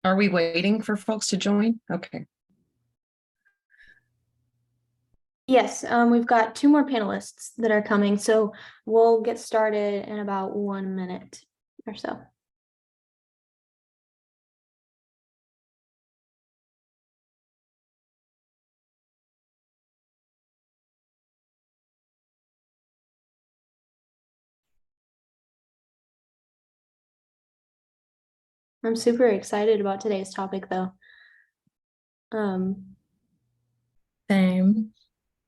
Are we waiting for folks to join? Okay. Yes, we've got 2 more panelists that are coming, so we'll get started in about 1 minute or so. I'm super excited about today's topic, though. Same.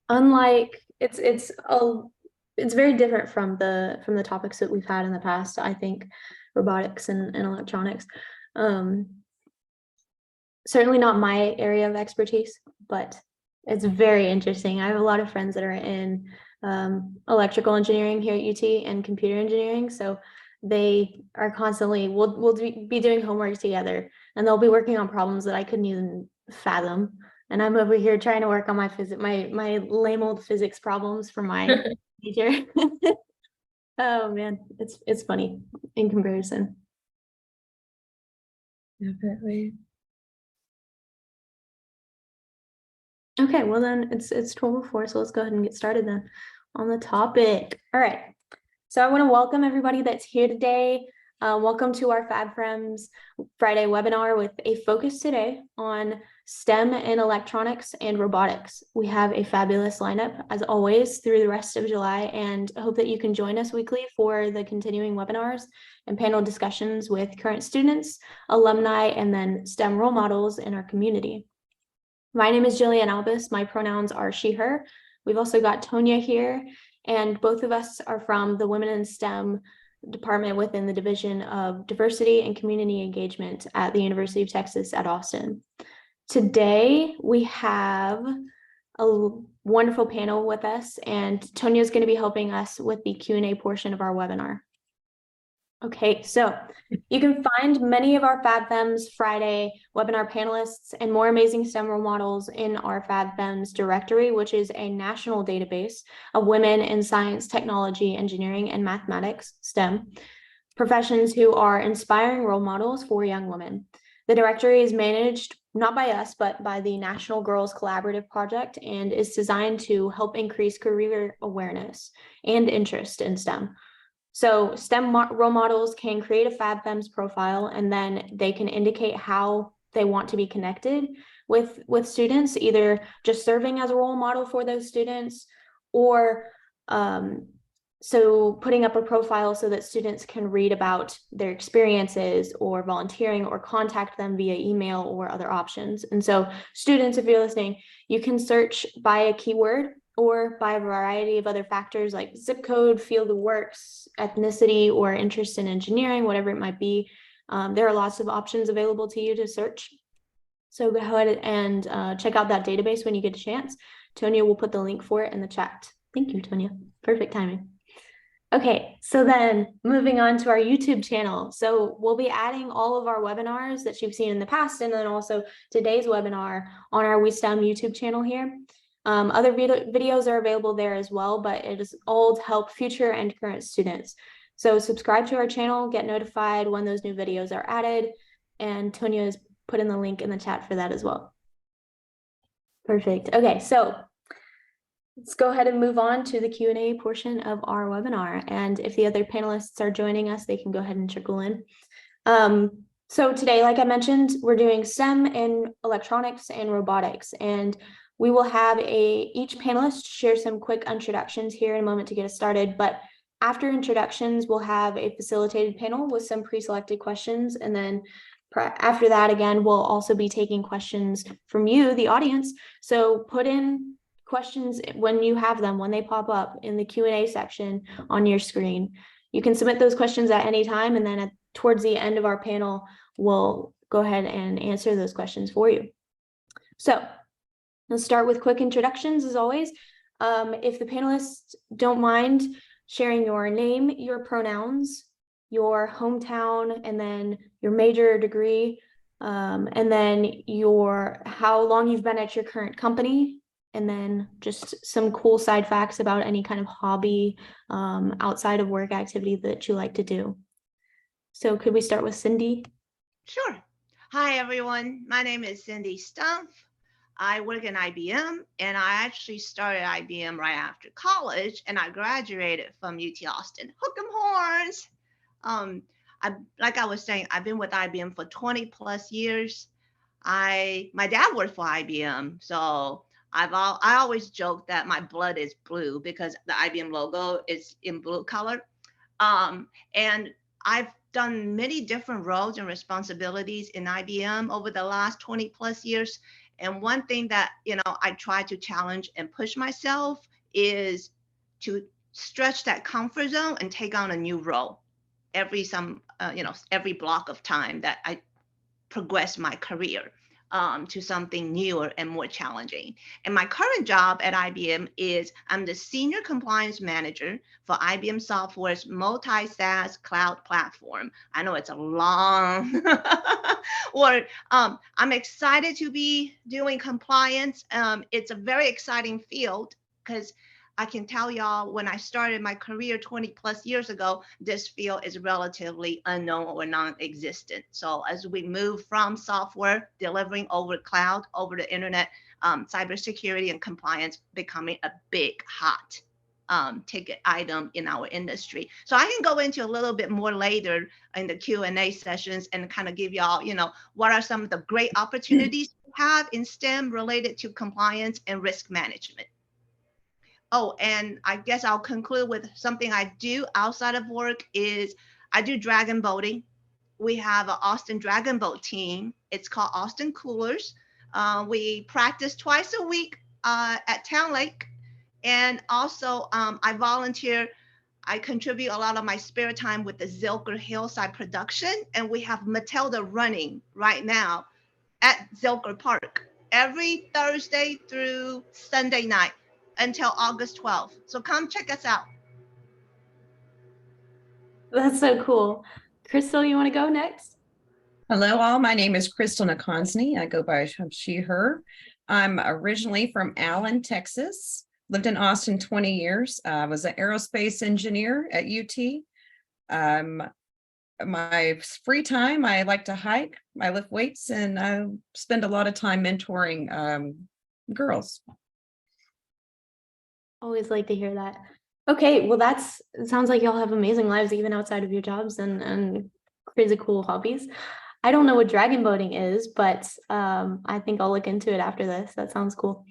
Unlike it's very different from the topics that we've had in the past. I think robotics and electronics. Certainly not my area of expertise, but it's very interesting. I have a lot of friends that are in electrical engineering here at UT and computer engineering, so they are constantly we'll be doing homework together, and they'll be working on problems that I couldn't even fathom. And I'm over here trying to work on my lame old physics problems for my major. Oh man, it's funny in comparison. Definitely. Okay, well then it's 12:04, so let's go ahead and get started then on the topic. All right. So I want to welcome everybody that's here today. Welcome to our FabFems Friday webinar with a focus today on STEM and electronics and robotics. We have a fabulous lineup as always through the rest of July, and I hope that you can join us weekly for the continuing webinars and panel discussions with current students, alumni, and then STEM role models in our community. My name is Jillian Albus. My pronouns are she, her. We've also got Tonya here, and both of us are from the Women in STEM department within the Division of Diversity and Community Engagement at the University of Texas at Austin. Today, we have a wonderful panel with us, and Tonya is going to be helping us with the Q&A portion of our webinar. Okay, so you can find many of our FabFems Friday webinar panelists and more amazing STEM role models in our FabFems directory, which is a national database of women in science, technology, engineering, and mathematics, STEM, professions who are inspiring role models for young women. The directory is managed not by us, but by the National Girls Collaborative Project and is designed to help increase career awareness and interest in STEM. So STEM role models can create a FabFems profile, and then they can indicate how they want to be connected with students, either just serving as a role model for those students, or so putting up a profile so that students can read about their experiences or volunteering or contact them via email or other options. And so students, if you're listening, you can search by a keyword or by a variety of other factors like zip code, field of works, ethnicity, or interest in engineering, whatever it might be. There are lots of options available to you to search. So go ahead and check out that database when you get a chance. Tonya will put the link for it in the chat. Thank you, Tonya. Perfect timing. Okay, so then moving on to our YouTube channel. So we'll be adding all of our webinars that you've seen in the past, and then also today's webinar on our WiSTEM YouTube channel here. Other videos are available there as well, but it is all to help future and current students. So subscribe to our channel, get notified when those new videos are added, and Tonya has put in the link in the chat for that as well. Perfect. Okay, so let's go ahead and move on to the Q&A portion of our webinar. And if the other panelists are joining us, they can go ahead and trickle in. So today, like I mentioned, we're doing STEM in electronics and robotics, and we will have each panelist share some quick introductions here in a moment to get us started. But after introductions, we'll have a facilitated panel with some pre-selected questions. And then after that, again, we'll also be taking questions from you, the audience. So put in questions when you have them, when they pop up in the Q&A section on your screen. You can submit those questions at any time, and then towards the end of our panel, we'll go ahead and answer those questions for you. So let's start with quick introductions as always. If the panelists don't mind sharing your name, your pronouns, your hometown, and then your major degree, and then how long you've been at your current company, and then just some cool side facts about any kind of hobby outside of work activity that you like to do. So could we start with Cindy? Sure. Hi, everyone. My name is Cindy Stumpf. I work in IBM, and I actually started IBM right after college, and I graduated from UT Austin. Hook 'em horns. Um, like I was saying, I've been with IBM for 20 plus years. My dad worked for IBM, so I always joke that my blood is blue because the IBM logo is in blue color. And I've done many different roles and responsibilities in IBM over the last 20 plus years. And one thing that, I try to challenge and push myself is to stretch that comfort zone and take on a new role every block of time that I progress my career to something newer and more challenging. And my current job at IBM is I'm the Senior Compliance Manager for IBM Software's multi-SaaS cloud platform. I know it's a long word. I'm excited to be doing compliance. It's a very exciting field because I can tell y'all when I started my career 20 plus years ago, this field is relatively unknown or non-existent. So as we move from software delivering over cloud, over the internet, cybersecurity and compliance becoming a big hot ticket item in our industry. So I can go into a little bit more later in the Q&A sessions and kind of give y'all, what are some of the great opportunities we have in STEM related to compliance and risk management. Oh, and I guess I'll conclude with something I do outside of work is I do dragon boating. We have an Austin Dragon Boat team. It's called Austin Coolers. We practice twice a week at Town Lake. And also I volunteer. I contribute a lot of my spare time with the Zilker Hillside production. And we have Matilda running right now at Zilker Park every Thursday through Sunday night until August 12th. So come check us out. That's so cool. Crystal, you want to go next? Hello, all. My name is Crystal Nakonsny. I go by she, her. I'm originally from Allen, Texas. Lived in Austin 20 years. I was an aerospace engineer at UT. My free time, I like to hike, I lift weights, and I spend a lot of time mentoring girls. Always like to hear that. Okay, well, it sounds like y'all have amazing lives even outside of your jobs and crazy cool hobbies. I don't know what dragon boating is, but I think I'll look into it after this. That sounds cool.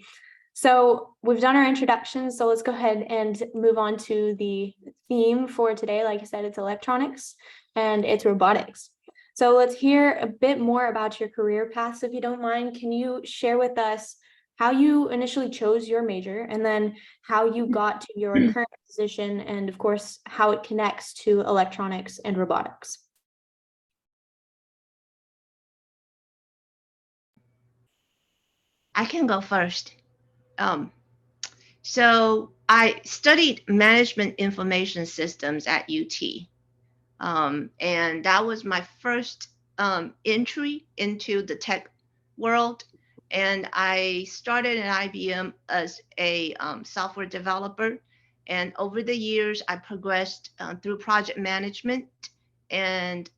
So we've done our introductions, so let's go ahead and move on to the theme for today. Like I said, it's electronics and it's robotics. So let's hear a bit more about your career paths, if you don't mind. Can you share with us how you initially chose your major and then how you got to your current position and, of course, how it connects to electronics and robotics? I can go first. So I studied management information systems at UT. And that was my first entry into the tech world. And I started at IBM as a software developer. And over the years, I progressed through project management and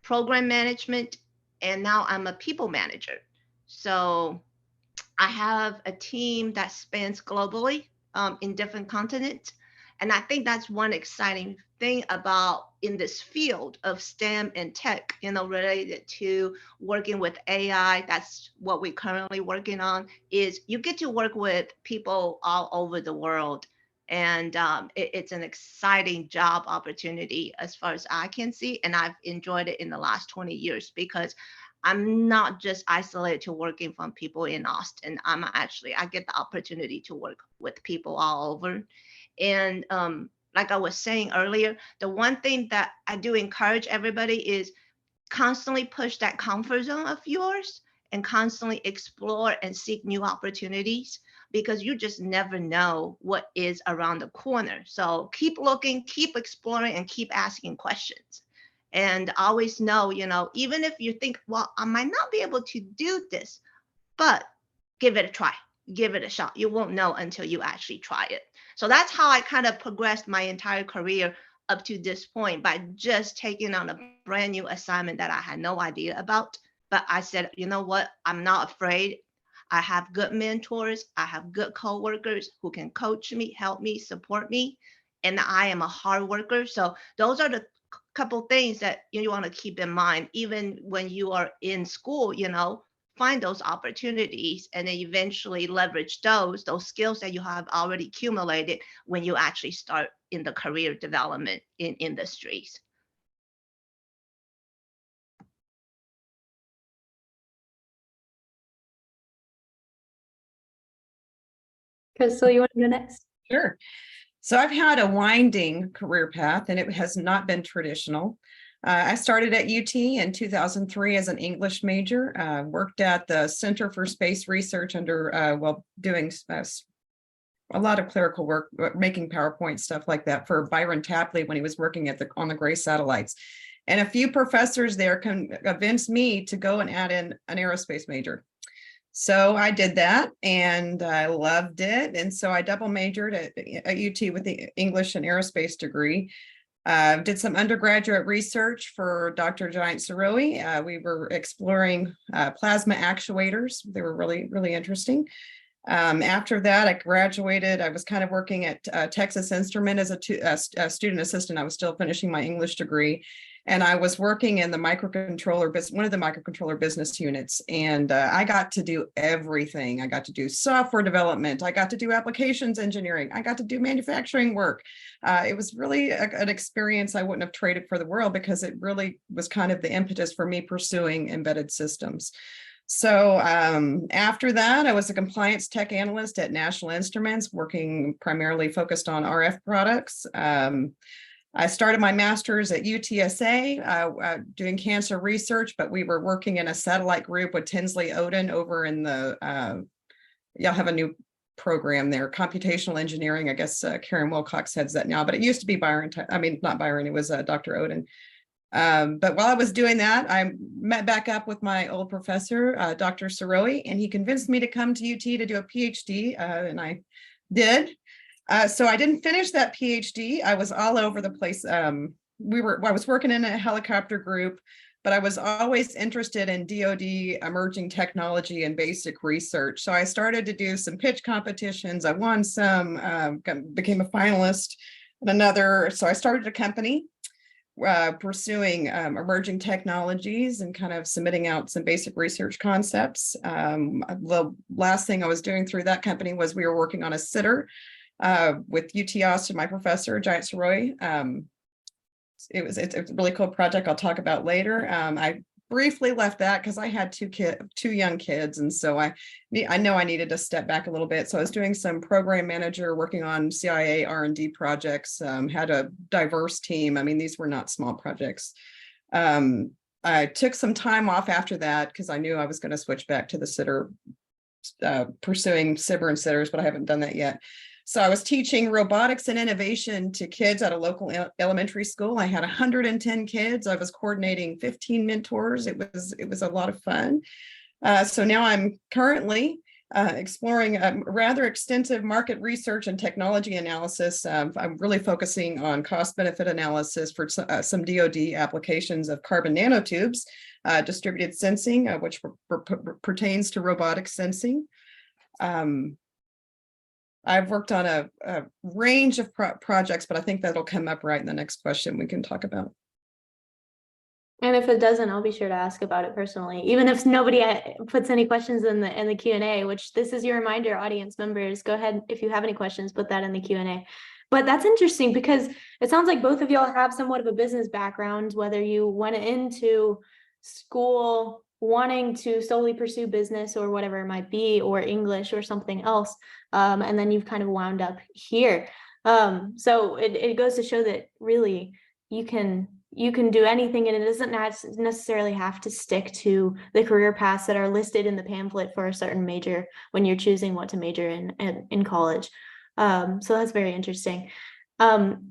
program management. And now I'm a people manager. So I have a team that spans globally in different continents. And I think that's one exciting thing about in this field of STEM and tech, related to working with AI. That's what we're currently working on is you get to work with people all over the world. And it's an exciting job opportunity as far as I can see. And I've enjoyed it in the last 20 years because I'm not just isolated to working from people in Austin. I get the opportunity to work with people all over. And like I was saying earlier, the one thing that I do encourage everybody is constantly push that comfort zone of yours and constantly explore and seek new opportunities because you just never know what is around the corner. So keep looking, keep exploring, and keep asking questions. And always know, even if you think, well, I might not be able to do this, but give it a try, give it a shot. You won't know until you actually try it. So that's how I kind of progressed my entire career up to this point by just taking on a brand new assignment that I had no idea about. But I said, you know what? I'm not afraid. I have good mentors. I have good coworkers who can coach me, help me, support me. And I am a hard worker. So those are the couple things that you want to keep in mind, even when you are in school, find those opportunities and then eventually leverage those skills that you have already accumulated when you actually start in the career development in industries. Crystal, you want to go next? Sure. So I've had a winding career path and it has not been traditional. I started at UT in 2003 as an English major, worked at the Center for Space Research doing a lot of clerical work, making PowerPoint stuff like that for Byron Tapley when he was working on the Gray satellites. And a few professors there convinced me to go and add in an aerospace major. So I did that and I loved it. And so I double majored at UT with the English and aerospace degree. Did some undergraduate research for Dr. Giant Saroui. We were exploring plasma actuators. They were really, really interesting. After that, I graduated. I was kind of working at Texas Instrument as a student assistant. I was still finishing my English degree. And I was working in the microcontroller business, one of the microcontroller business units. And I got to do everything. I got to do software development. I got to do applications engineering. I got to do manufacturing work. It was really an experience I wouldn't have traded for the world because it really was kind of the impetus for me pursuing embedded systems. So after that, I was a compliance tech analyst at National Instruments, working primarily focused on RF products. I started my master's at UTSA doing cancer research, but we were working in a satellite group with Tinsley Oden over in y'all have a new program there, computational engineering. I guess Karen Wilcox heads that now, but it used to be Byron. Not Byron, it was Dr. Oden. But while I was doing that, I met back up with my old professor, Dr. Saroui, and he convinced me to come to UT to do a PhD, and I did. So I didn't finish that PhD. I was all over the place. I was working in a helicopter group, but I was always interested in DoD emerging technology and basic research. So I started to do some pitch competitions. I won some, became a finalist in another. So I started a company pursuing emerging technologies and kind of submitting out some basic research concepts. The last thing I was doing through that company was we were working on a sitter with UT Austin, my professor, Giant Saroui. It's a really cool project I'll talk about later. I briefly left that because I had two young kids. And so I know I needed to step back a little bit. So I was doing some program manager working on CIA R&D projects, had a diverse team. These were not small projects. I took some time off after that because I knew I was going to switch back to the sitter, pursuing SIBR and sitters, but I haven't done that yet. So I was teaching robotics and innovation to kids at a local elementary school. I had 110 kids. I was coordinating 15 mentors. It was a lot of fun. So now I'm currently exploring a rather extensive market research and technology analysis. I'm really focusing on cost-benefit analysis for some DoD applications of carbon nanotubes, distributed sensing, which pertains to robotic sensing. I've worked on a range of projects, but I think that'll come up right in the next question we can talk about. And if it doesn't, I'll be sure to ask about it personally, even if nobody puts any questions in the Q&A, which this is your reminder, audience members, go ahead. If you have any questions, put that in the Q&A. But that's interesting because it sounds like both of y'all have somewhat of a business background, whether you went into school wanting to solely pursue business or whatever it might be, or English or something else. And then you've kind of wound up here. So it goes to show that really you can do anything, and it doesn't necessarily have to stick to the career paths that are listed in the pamphlet for a certain major when you're choosing what to major in college. So that's very interesting.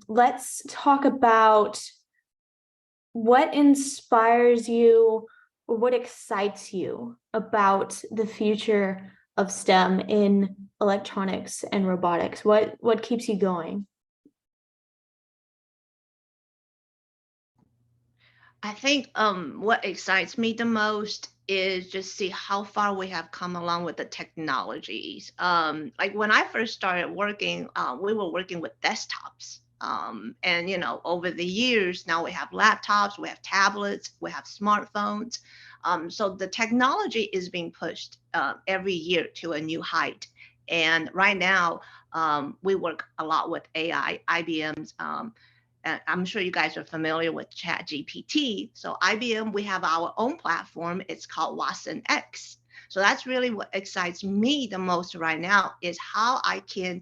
Let's talk about what inspires you, or what excites you about the future of STEM in electronics and robotics. What keeps you going? I think what excites me the most is just see how far we have come along with the technologies. Like when I first started working, we were working with desktops. And over the years, now we have laptops, we have tablets, we have smartphones. So the technology is being pushed every year to a new height. And right now, we work a lot with AI, IBM's I'm sure you guys are familiar with ChatGPT. So IBM, we have our own platform. It's called Watson X. So that's really what excites me the most right now is how I can,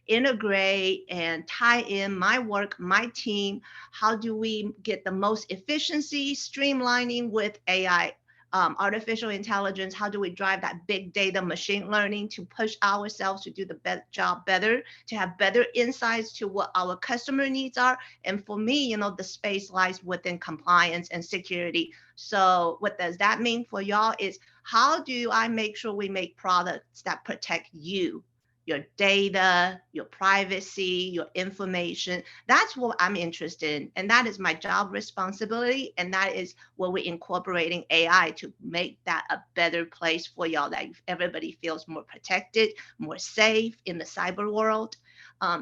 integrate and tie in my work, my team. How do we get the most efficiency, streamlining with AI, artificial intelligence? How do we drive that big data machine learning to push ourselves to do the job better, to have better insights to what our customer needs are? And for me, the space lies within compliance and security. So what does that mean for y'all is how do I make sure we make products that protect you, your data, your privacy, your information? That's what I'm interested in. And that is my job responsibility. And that is where we're incorporating AI to make that a better place for y'all, that everybody feels more protected, more safe in the cyber world.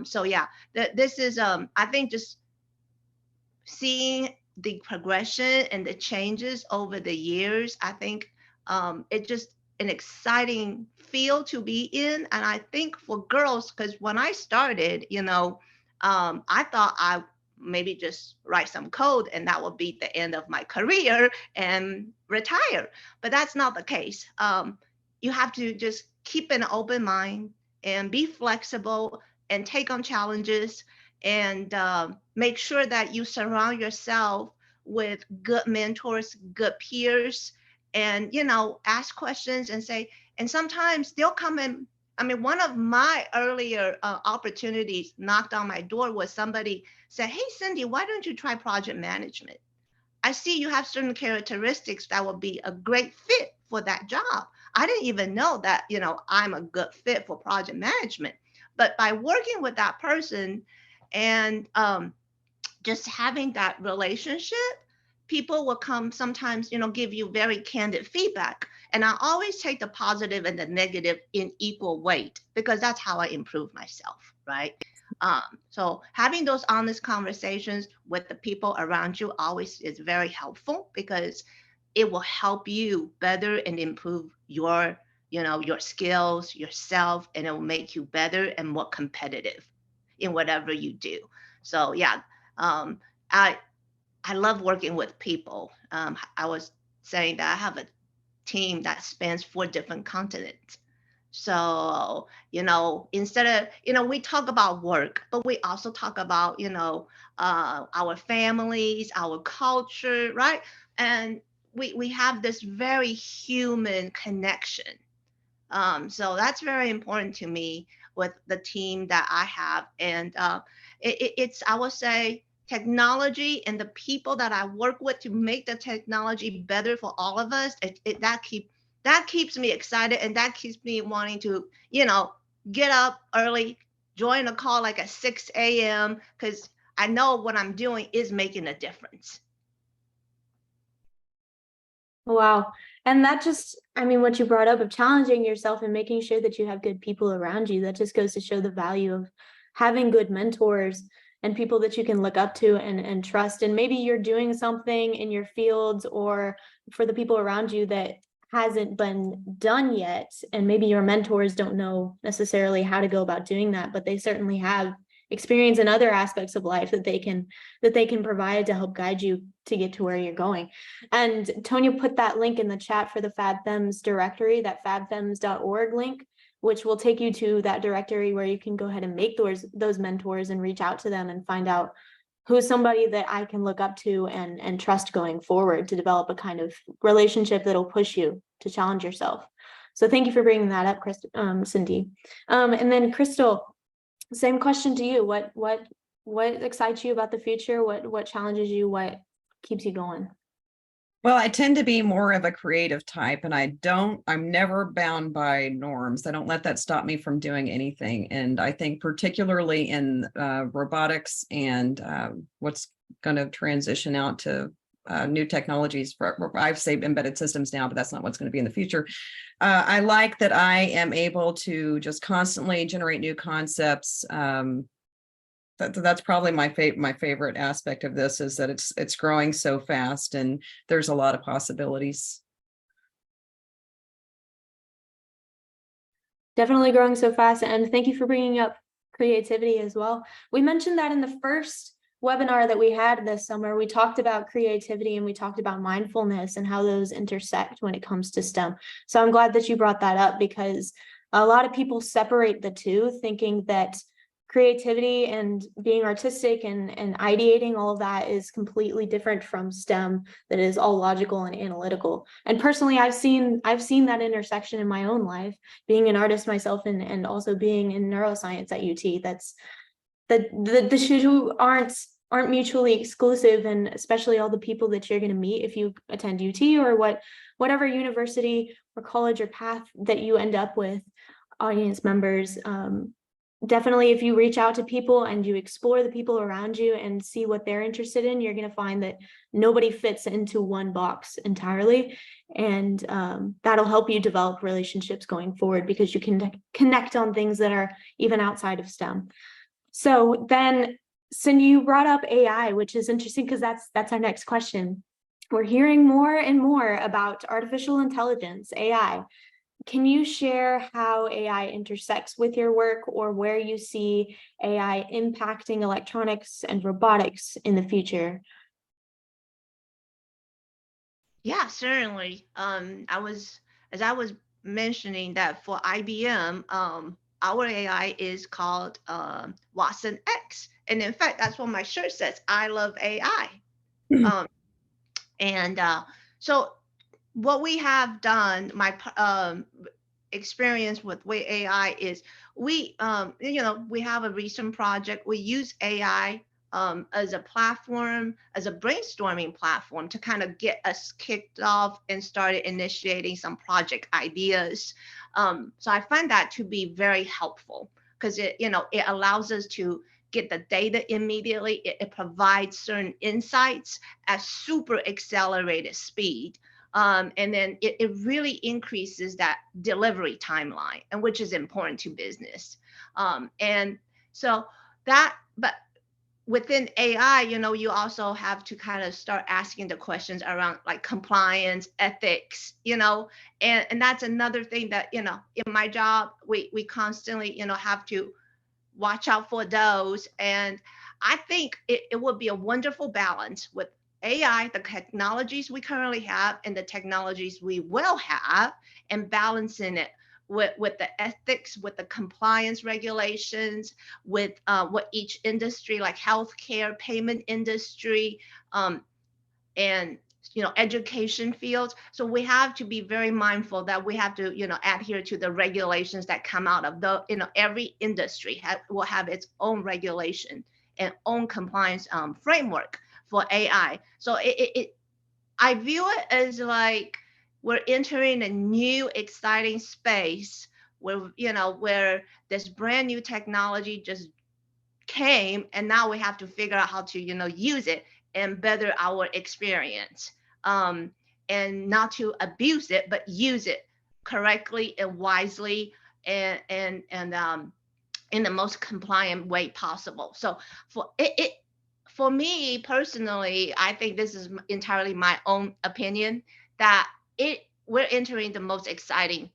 So yeah, this is, I think, just seeing the progression and the changes over the years. I think it's just an exciting field to be in. And I think for girls, because when I started, I thought I maybe just write some code and that would be the end of my career and retire. But that's not the case. You have to just keep an open mind and be flexible and take on challenges and make sure that you surround yourself with good mentors, good peers, and ask questions and say. And sometimes they'll come in. I mean, one of my earlier opportunities knocked on my door was somebody said, "Hey, Cindy, why don't you try project management? I see you have certain characteristics that would be a great fit for that job." I didn't even know that, I'm a good fit for project management. But by working with that person and just having that relationship, people will come sometimes, give you very candid feedback. And I always take the positive and the negative in equal weight because that's how I improve myself, right? So having those honest conversations with the people around you always is very helpful because it will help you better and improve your skills, yourself, and it will make you better and more competitive in whatever you do. So yeah, um, I I love working with people. I was saying that I have a team that spans 4 different continents. So, instead of, we talk about work, but we also talk about, our families, our culture, right? And we have this very human connection. So that's very important to me with the team that I have. And it's, I would say, technology and the people that I work with to make the technology better for all of us. That keeps me excited and that keeps me wanting to, get up early, join a call like at 6 a.m. because I know what I'm doing is making a difference. Wow. And that just, I mean, what you brought up of challenging yourself and making sure that you have good people around you, that just goes to show the value of having good mentors and people that you can look up to and trust. And maybe you're doing something in your fields or for the people around you that hasn't been done yet. And maybe your mentors don't know necessarily how to go about doing that, but they certainly have experience in other aspects of life that they can provide to help guide you to get to where you're going. And Tonya put that link in the chat for the FabFems directory, that fabfems.org link, which will take you to that directory where you can go ahead and make those mentors and reach out to them and find out who's somebody that I can look up to and trust going forward to develop a kind of relationship that'll push you to challenge yourself. So thank you for bringing that up, Cindy. And then Crystal, same question to you. What excites you about the future? What challenges you? What keeps you going? Well, I tend to be more of a creative type and I'm never bound by norms. I don't let that stop me from doing anything. And I think particularly in robotics and what's going to transition out to new technologies for, I've say embedded systems now, but that's not what's going to be in the future. I like that I am able to just constantly generate new concepts. That's probably my favorite aspect of this, is that it's growing so fast and there's a lot of possibilities. Definitely growing so fast. And thank you for bringing up creativity as well. We mentioned that in the first webinar that we had this summer. We talked about creativity and we talked about mindfulness and how those intersect when it comes to STEM. So I'm glad that you brought that up, because a lot of people separate the two, thinking that creativity and being artistic and ideating, all of that is completely different from STEM, that is all logical and analytical. And personally, I've seen that intersection in my own life, being an artist myself and also being in neuroscience at UT. That's the two aren't mutually exclusive, and especially all the people that you're going to meet if you attend UT or whatever university or college or path that you end up with, audience members. Definitely, if you reach out to people and you explore the people around you and see what they're interested in, you're going to find that nobody fits into one box entirely. And that'll help you develop relationships going forward, because you can connect on things that are even outside of STEM. So then, Cindy, you brought up AI, which is interesting because that's our next question. We're hearing more and more about artificial intelligence, AI. Can you share how AI intersects with your work, or where you see AI impacting electronics and robotics in the future? Yeah, certainly. As I was mentioning that for IBM, our AI is called Watson X, and in fact, that's what my shirt says. I love AI. Um, and so, what we have done, my experience with AI is we we have a recent project. We use AI as a platform, as a brainstorming platform, to kind of get us kicked off and started initiating some project ideas. So I find that to be very helpful, because it allows us to get the data immediately. It provides certain insights at super accelerated speed. And then it really increases that delivery timeline, and which is important to business. And so but within AI, you also have to kind of start asking the questions around like compliance, ethics, and that's another thing that, in my job, we constantly, have to watch out for those. And I think it would be a wonderful balance with AI, the technologies we currently have and the technologies we will have, and balancing it with the ethics, with the compliance regulations, with what each industry, like healthcare, payment industry, and education fields. So we have to be very mindful that we have to adhere to the regulations that come out of every industry will have its own regulation and own compliance framework for AI. So I view it as like we're entering a new exciting space where this brand new technology just came, and now we have to figure out how to use it and better our experience, and not to abuse it, but use it correctly and wisely, and in the most compliant way possible. So for me personally, I think this is entirely my own opinion, that we're entering the most exciting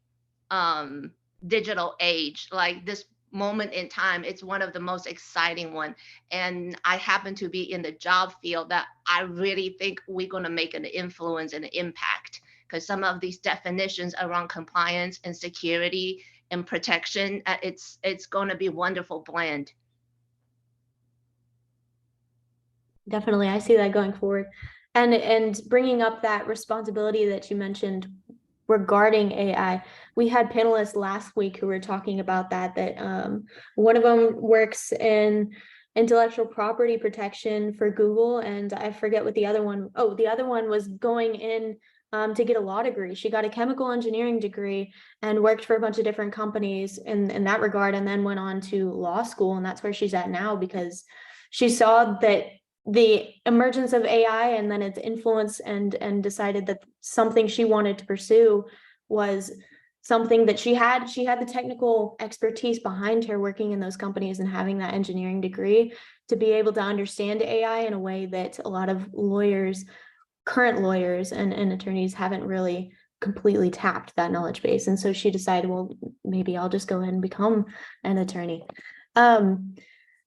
digital age. Like this moment in time, it's one of the most exciting one. And I happen to be in the job field that I really think we're going to make an influence and an impact, because some of these definitions around compliance and security and protection, it's going to be a wonderful blend. Definitely, I see that going forward. And bringing up that responsibility that you mentioned regarding AI, we had panelists last week who were talking about that one of them works in intellectual property protection for Google, and I forget what the other one was going in to get a law degree. She got a chemical engineering degree and worked for a bunch of different companies in that regard, and then went on to law school, and that's where she's at now, because she saw that the emergence of AI and then its influence, and decided that something she wanted to pursue was something that she had the technical expertise behind her, working in those companies and having that engineering degree, to be able to understand AI in a way that a lot of lawyers, current lawyers and attorneys, haven't really completely tapped that knowledge base. And so she decided, well, maybe I'll just go ahead and become an attorney.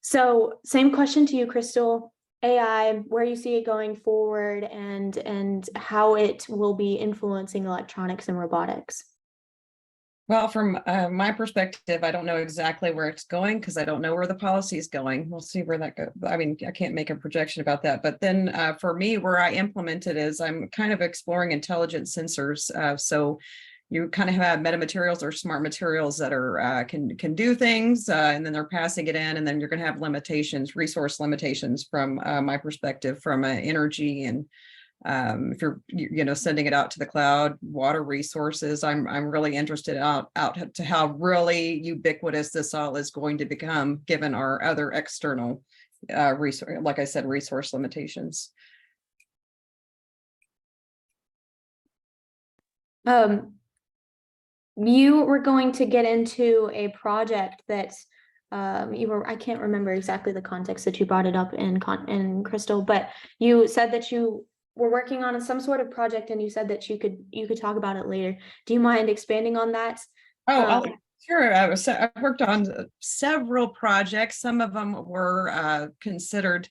So same question to you, Crystal. AI, where you see it going forward, and how it will be influencing electronics and robotics. Well, from my perspective, I don't know exactly where it's going because I don't know where the policy is going. We'll see where that goes. I mean, I can't make a projection about that. But then for me, where I implement it is I'm kind of exploring intelligent sensors. So you kind of have metamaterials or smart materials that are can do things, and then they're passing it in, and then you're going to have limitations, resource limitations from my perspective, from energy and if you're sending it out to the cloud, water resources. I'm really interested out to how really ubiquitous this all is going to become, given our other external resource, like I said, resource limitations. You were going to get into a project that I can't remember exactly the context that you brought it up in Crystal, but you said that you were working on some sort of project, and you said that you could talk about it later. Do you mind expanding on that? Oh, sure. I worked on several projects. Some of them were considered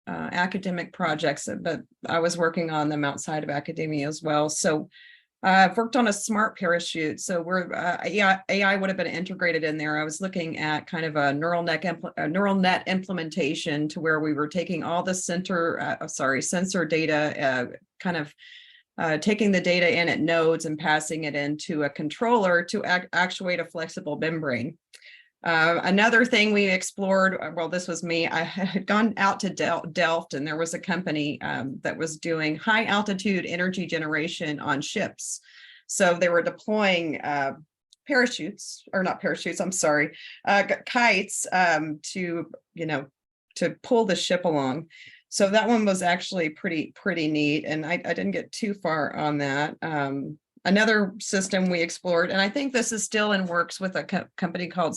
academic projects, but I was working on them outside of academia as well. So I've worked on a smart parachute. So where AI would have been integrated in there. I was looking at kind of a neural net implementation, to where we were taking all the sensor data, kind of taking the data in at nodes and passing it into a controller to actuate a flexible membrane. Another thing we explored, well, this was me, I had gone out to Delft, and there was a company that was doing high altitude energy generation on ships. So they were deploying kites to pull the ship along. So that one was actually pretty neat, and I didn't get too far on that. Another system we explored, and I think this is still in works with a company called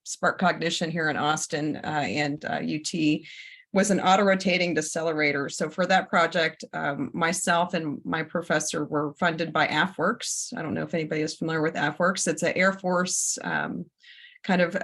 Spark Cognition here in Austin and UT, was an auto-rotating decelerator. So for that project, myself and my professor were funded by AFWorks. I don't know if anybody is familiar with AFWorks. It's an Air Force kind of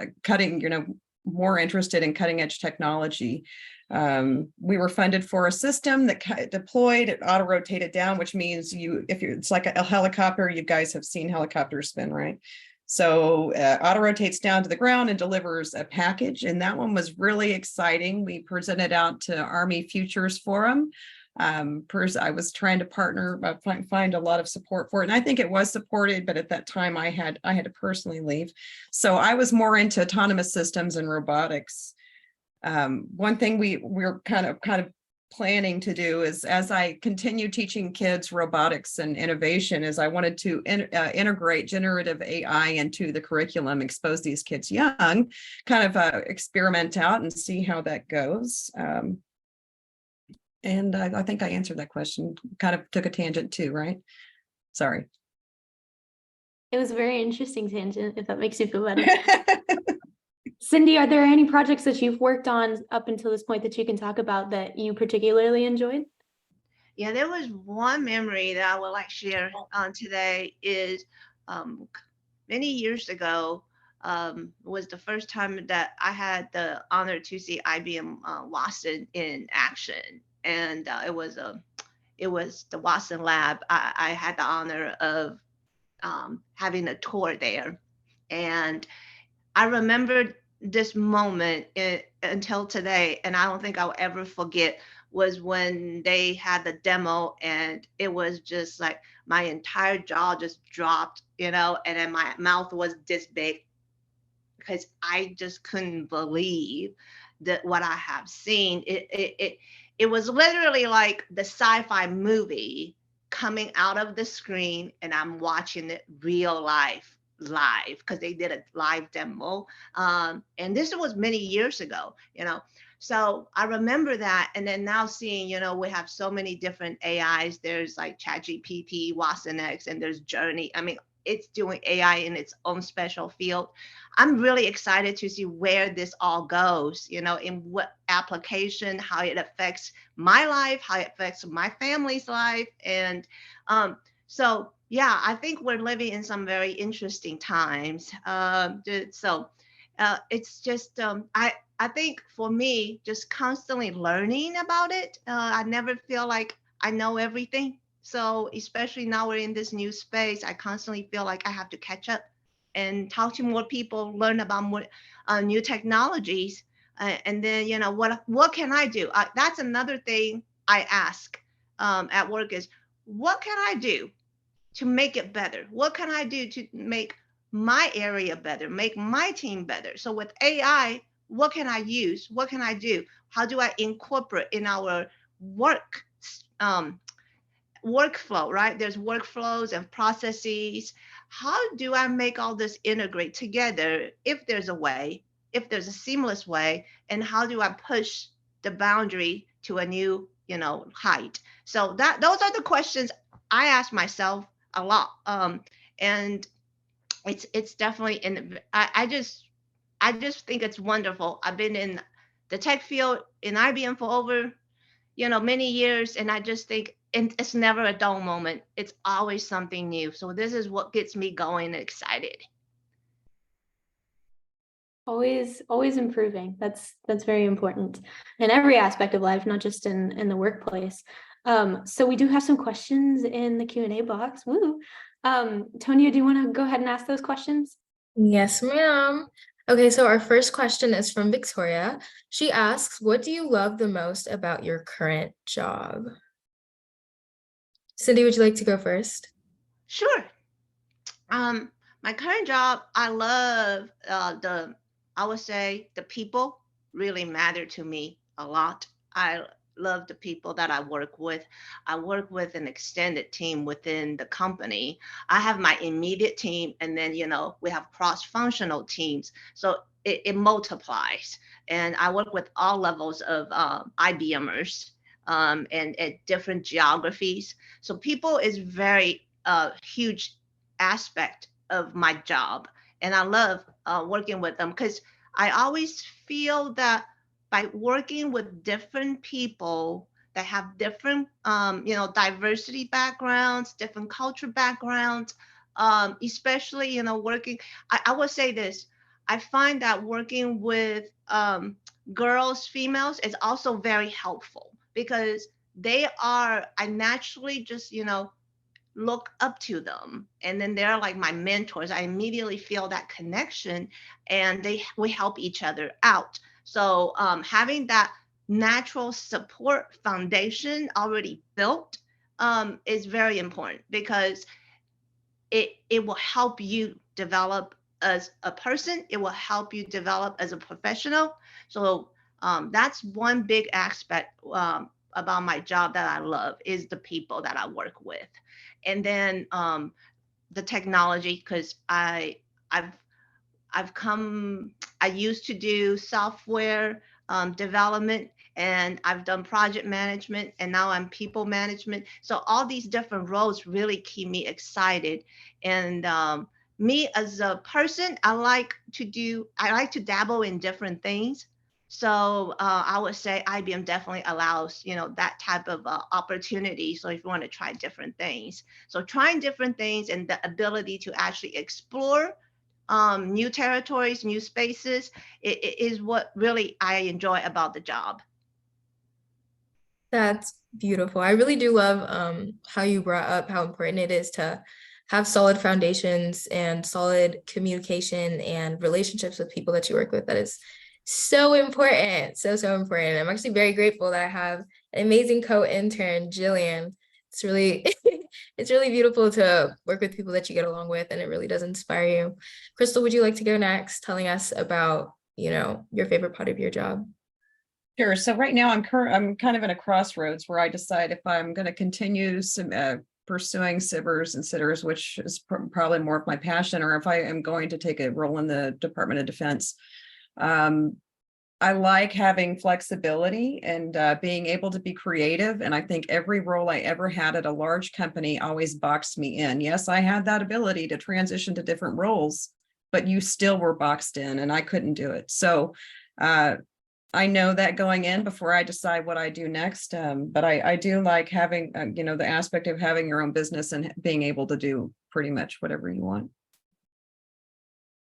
more interested in cutting edge technology. We were funded for a system that deployed, it auto-rotated down, which means it's like a helicopter. You guys have seen helicopters spin, right? So auto-rotates down to the ground and delivers a package. And that one was really exciting. We presented out to Army Futures Forum. I was trying to partner, find a lot of support for it. And I think it was supported, but at that time I had to personally leave. So I was more into autonomous systems and robotics. One thing we're kind of planning to do is, as I continue teaching kids robotics and innovation, is I wanted to integrate generative AI into the curriculum, expose these kids young, kind of experiment out and see how that goes. And I think I answered that question. Kind of took a tangent too, right? Sorry. It was a very interesting tangent, if that makes you feel better. Cindy, are there any projects that you've worked on up until this point that you can talk about that you particularly enjoyed? Yeah, there was one memory that I would like to share today. Is many years ago was the first time that I had the honor to see IBM WiSTEM in action, and it was the WiSTEM lab. I had the honor of having a tour there, and I remembered this moment until today, and I don't think I'll ever forget, was when they had the demo, and it was just like my entire jaw just dropped, and then my mouth was this big, because I just couldn't believe that what I have seen. It was literally like the sci-fi movie coming out of the screen, and I'm watching it real life, live because they did a live demo. And this was many years ago, So I remember that. And then now seeing, we have so many different AIs. There's like ChatGPT, WiSTEM, and there's Journey. I mean, it's doing AI in its own special field. I'm really excited to see where this all goes, in what application, how it affects my life, how it affects my family's life. And so, yeah, I think we're living in some very interesting times. It's just, I think for me, just constantly learning about it. I never feel like I know everything. So especially now we're in this new space, I constantly feel like I have to catch up and talk to more people, learn about more new technologies. And then, what can I do? That's another thing I ask at work is, what can I do to make it better? What can I do to make my area better, make my team better? So with AI, what can I use? What can I do? How do I incorporate in our work workflow, right? There's workflows and processes. How do I make all this integrate together if there's a way, if there's a seamless way, and how do I push the boundary to a new, height? So those are the questions I ask myself a lot. And it's definitely I just think it's wonderful. I've been in the tech field in IBM for over, many years, and I just think it's never a dull moment. It's always something new. So this is what gets me going and excited. Always improving. That's very important in every aspect of life, not just in the workplace. So we do have some questions in the Q&A box. Woo. Tonya, do you want to go ahead and ask those questions? Yes, ma'am. Okay, so our first question is from Victoria. She asks, what do you love the most about your current job? Cindy, would you like to go first? Sure. My current job, I love I would say the people really matter to me a lot. I love the people that I work with. I work with an extended team within the company. I have my immediate team, and then, we have cross-functional teams. So it multiplies. And I work with all levels of IBMers and at different geographies. So people is very huge aspect of my job, and I love working with them because I always feel that by working with different people that have different diversity backgrounds, different culture backgrounds, especially working, I would say this, I find that working with girls, females is also very helpful because I naturally just look up to them, and then they're like my mentors. I immediately feel that connection, and we help each other out. So having that natural support foundation already built is very important because it will help you develop as a person. It will help you develop as a professional. So that's one big aspect about my job that I love is the people that I work with. And then the technology, because I used to do software development, and I've done project management, and now I'm people management. So all these different roles really keep me excited. And me as a person, I like to dabble in different things. So I would say IBM definitely allows, that type of opportunity. So if you want to try different things, so trying different things and the ability to actually explore new territories, new spaces, it is what really I enjoy about the job. That's beautiful. I really do love how you brought up how important it is to have solid foundations and solid communication and relationships with people that you work with. That is so important. So important. I'm actually very grateful that I have an amazing co-intern, Jillian. It's really it's really beautiful to work with people that you get along with, and it really does inspire you. Crystal, would you like to go next, telling us about, your favorite part of your job? Sure. So right now I'm kind of in a crossroads where I decide if I'm going to continue some pursuing SIVers and sitters, which is probably more of my passion, or if I am going to take a role in the Department of Defense. I like having flexibility and being able to be creative. And I think every role I ever had at a large company always boxed me in. Yes, I had that ability to transition to different roles, but you still were boxed in and I couldn't do it. So I know that going in before I decide what I do next. But I do like having, the aspect of having your own business and being able to do pretty much whatever you want.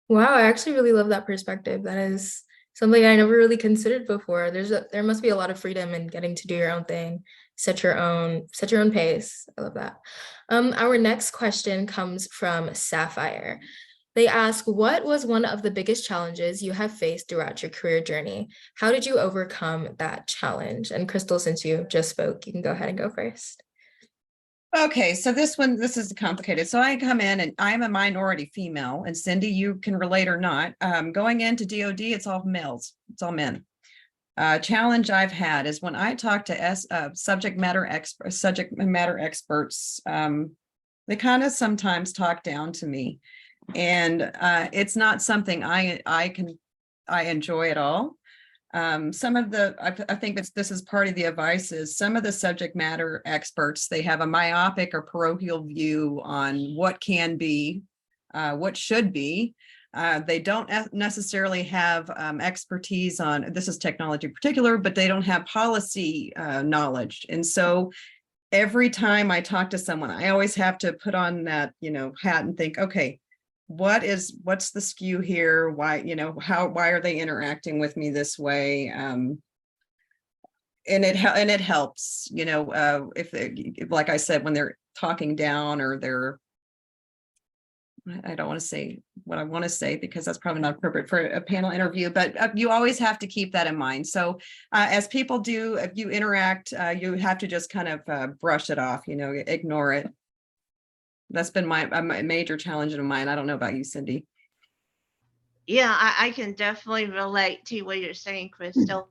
Wow, I actually really love that perspective. That is something I never really considered before. There must be a lot of freedom in getting to do your own thing, set your own pace. I love that. Our next question comes from Sapphire. They ask, what was one of the biggest challenges you have faced throughout your career journey? How did you overcome that challenge? And Crystal, since you just spoke, you can go ahead and go first. Okay, so this is complicated. So I come in and I'm a minority female, and Cindy, you can relate or not. Going into DoD, it's all males, it's all men. Challenge I've had is when I talk to subject matter experts, they kind of sometimes talk down to me, and it's not something I enjoy at all. Some of the, I think this is part of the advice, is some of the subject matter experts, they have a myopic or parochial view on what can be, what should be. They don't necessarily have expertise on, this is technology in particular, but they don't have policy knowledge. And so every time I talk to someone, I always have to put on that, hat and think, okay, what's the skew here? Why, why are they interacting with me this way? And it helps, if like I said, when they're talking down or I don't want to say what I want to say because that's probably not appropriate for a panel interview, but you always have to keep that in mind. So as people do, if you interact, you have to just kind of brush it off, ignore it. That's been my major challenge of mine. I don't know about you, Cindy. Yeah, I can definitely relate to what you're saying, Crystal.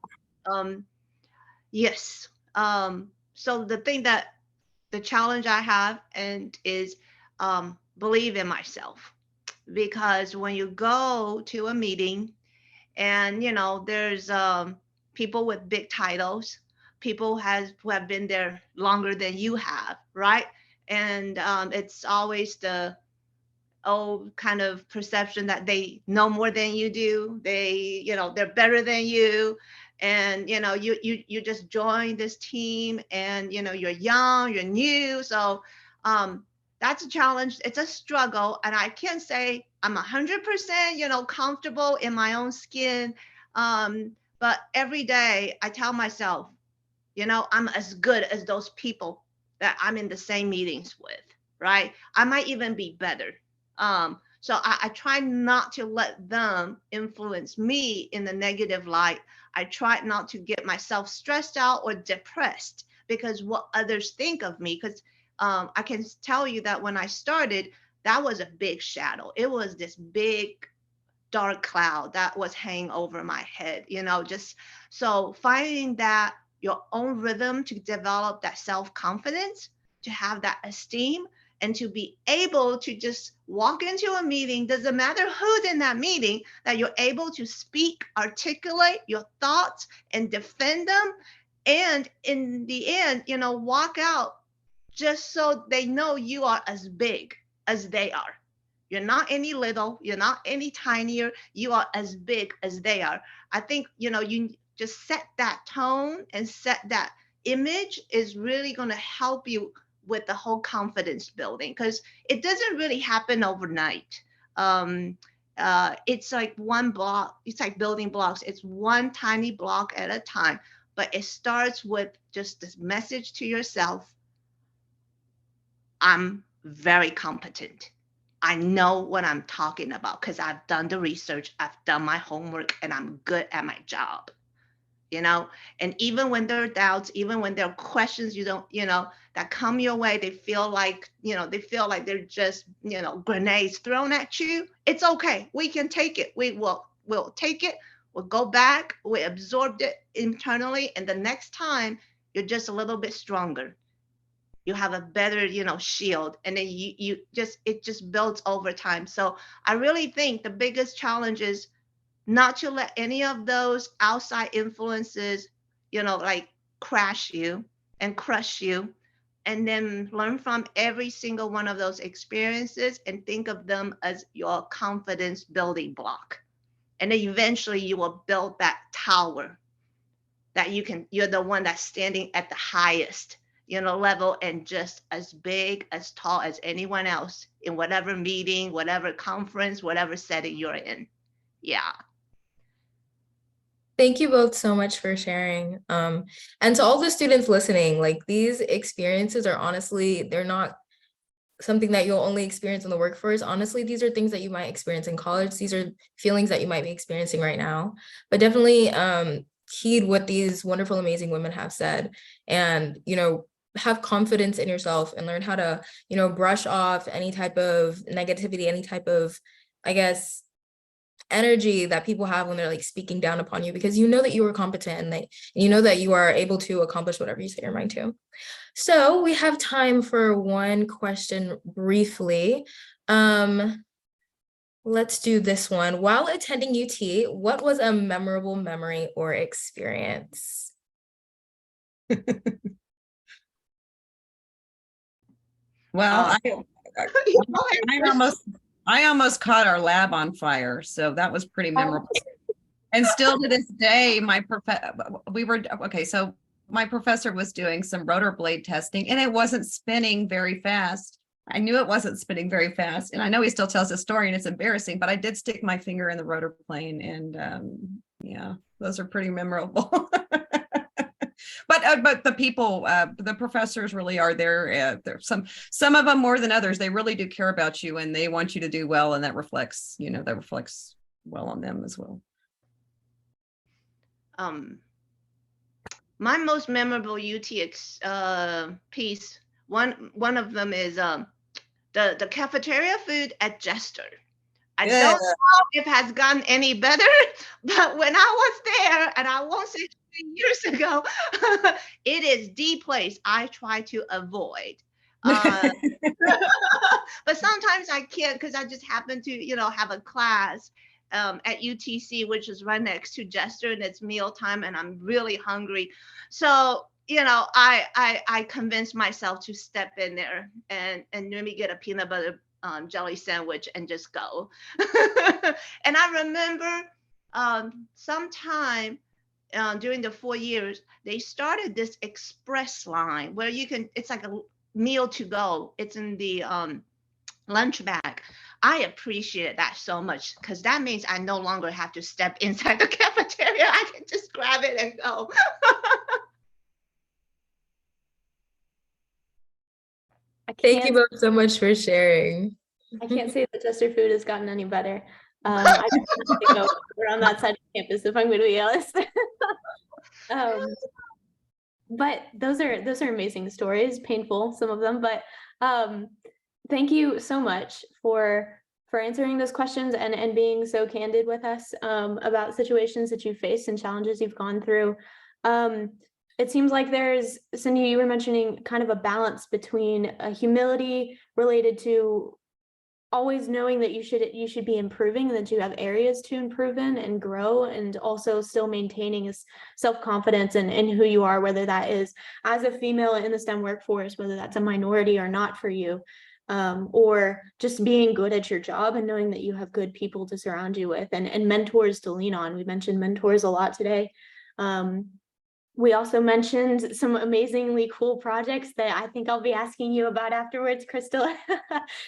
Yes. So the challenge I have is believe in myself, because when you go to a meeting and there's people with big titles, people who have been there longer than you have, right? And it's always the old kind of perception that they know more than you do. They're better than you. And, you just joined this team and, you're young, you're new. So that's a challenge. It's a struggle. And I can't say I'm 100%, comfortable in my own skin. But every day I tell myself, I'm as good as those people that I'm in the same meetings with, right? I might even be better. So I try not to let them influence me in the negative light. I try not to get myself stressed out or depressed because what others think of me. Because I can tell you that when I started, that was a big shadow. It was this big dark cloud that was hanging over my head, just so finding that your own rhythm to develop that self-confidence, to have that esteem, and to be able to just walk into a meeting, doesn't matter who's in that meeting, that you're able to speak, articulate your thoughts and defend them. And in the end, walk out just so they know you are as big as they are. You're not any little, you're not any tinier, you are as big as they are. I think, you just set that tone and set that image is really going to help you with the whole confidence building, because it doesn't really happen overnight. It's like one block, it's like building blocks. It's one tiny block at a time, but it starts with just this message to yourself. I'm very competent. I know what I'm talking about because I've done the research, I've done my homework, and I'm good at my job. And even when there are doubts, even when there are questions that come your way, they feel like they're just, grenades thrown at you. It's okay. We can take it. We'll take it. We'll go back. We absorbed it internally. And the next time you're just a little bit stronger. you have a better, shield, and then it just builds over time. So I really think the biggest challenge is not to let any of those outside influences, like crash you and crush you, and then learn from every single one of those experiences and think of them as your confidence building block. And then eventually you will build that tower that you're the one that's standing at the highest, level, and just as big, as tall as anyone else in whatever meeting, whatever conference, whatever setting you're in. Yeah. Thank you both so much for sharing. And to all the students listening, like these experiences are honestly, they're not something that you'll only experience in the workforce. Honestly, these are things that you might experience in college. These are feelings that you might be experiencing right now, but definitely heed what these wonderful, amazing women have said, and, have confidence in yourself and learn how to, brush off any type of negativity, any type of, I guess, energy that people have when they're like speaking down upon you, because you know that you are competent and you know that you are able to accomplish whatever you set your mind to. So we have time for one question briefly. Let's do this one. While attending UT, what was a memorable memory or experience? Well, I almost caught our lab on fire, so that was pretty memorable. And still to this day, my professor was doing some rotor blade testing, and it wasn't spinning very fast. I knew it wasn't spinning very fast, and I know he still tells the story, and it's embarrassing, but I did stick my finger in the rotor plane, and yeah, those are pretty memorable. But the people, the professors really are there. There's some of them more than others. They really do care about you, and they want you to do well, and that reflects well on them as well. My most memorable UT piece, one of them is the cafeteria food at Jester. I don't know if it has gotten any better, but when I was there, and I won't say 3 years ago, it is the place I try to avoid. But sometimes I can't, because I just happen to, have a class at UTC, which is right next to Jester, and it's mealtime, and I'm really hungry. So, I convinced myself to step in there and maybe get a peanut butter jelly sandwich and just go. And I remember sometime during the 4 years, they started this express line where it's like a meal to go. It's in the lunch bag. I appreciated that so much, because that means I no longer have to step inside the cafeteria. I can just grab it and go. Thank you both so much for sharing. I can't say that Jester food has gotten any better. I just have to go around that side of campus, if I'm going to be honest. But those are amazing stories, painful, some of them, but thank you so much for answering those questions and being so candid with us about situations that you've faced and challenges you've gone through. It seems like there's, Cindy, you were mentioning kind of a balance between a humility related to always knowing that you should be improving, and that you have areas to improve in and grow, and also still maintaining self-confidence in who you are, whether that is as a female in the STEM workforce, whether that's a minority or not for you, or just being good at your job and knowing that you have good people to surround you with, and mentors to lean on. We mentioned mentors a lot today. We also mentioned some amazingly cool projects that I think I'll be asking you about afterwards, Crystal,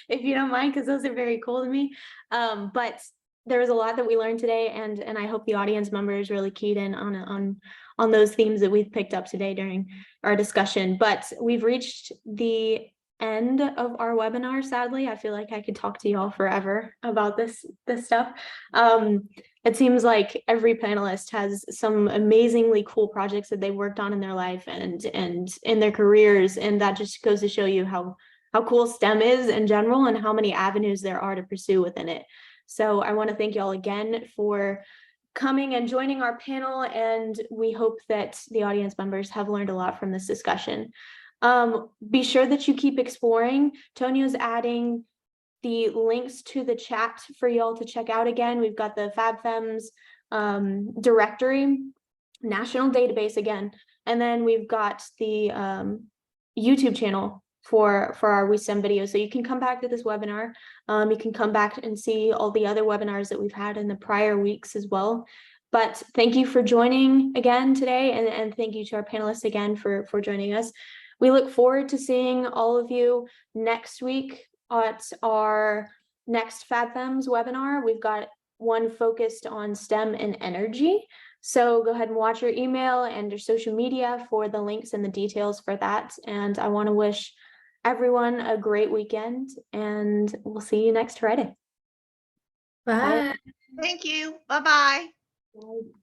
if you don't mind, because those are very cool to me. But there was a lot that we learned today, and I hope the audience members really keyed in on those themes that we've picked up today during our discussion. But we've reached the end of our webinar. Sadly, I feel like I could talk to y'all forever about this stuff. It seems like every panelist has some amazingly cool projects that they worked on in their life and in their careers, and that just goes to show you how cool STEM is in general and how many avenues there are to pursue within it. So I want to thank y'all again for coming and joining our panel, and we hope that the audience members have learned a lot from this discussion. Be sure that you keep exploring. Tonio's adding the links to the chat for y'all to check out again. We've got the FabFems directory, national database again, and then we've got the YouTube channel for our WiSTEM videos. So you can come back to this webinar. You can come back and see all the other webinars that we've had in the prior weeks as well. But thank you for joining again today, and thank you to our panelists again for joining us. We look forward to seeing all of you next week at our next FabFems webinar. We've got one focused on STEM and energy. So go ahead and watch your email and your social media for the links and the details for that. And I want to wish everyone a great weekend, and we'll see you next Friday. Bye. Thank you. Bye-bye. Bye.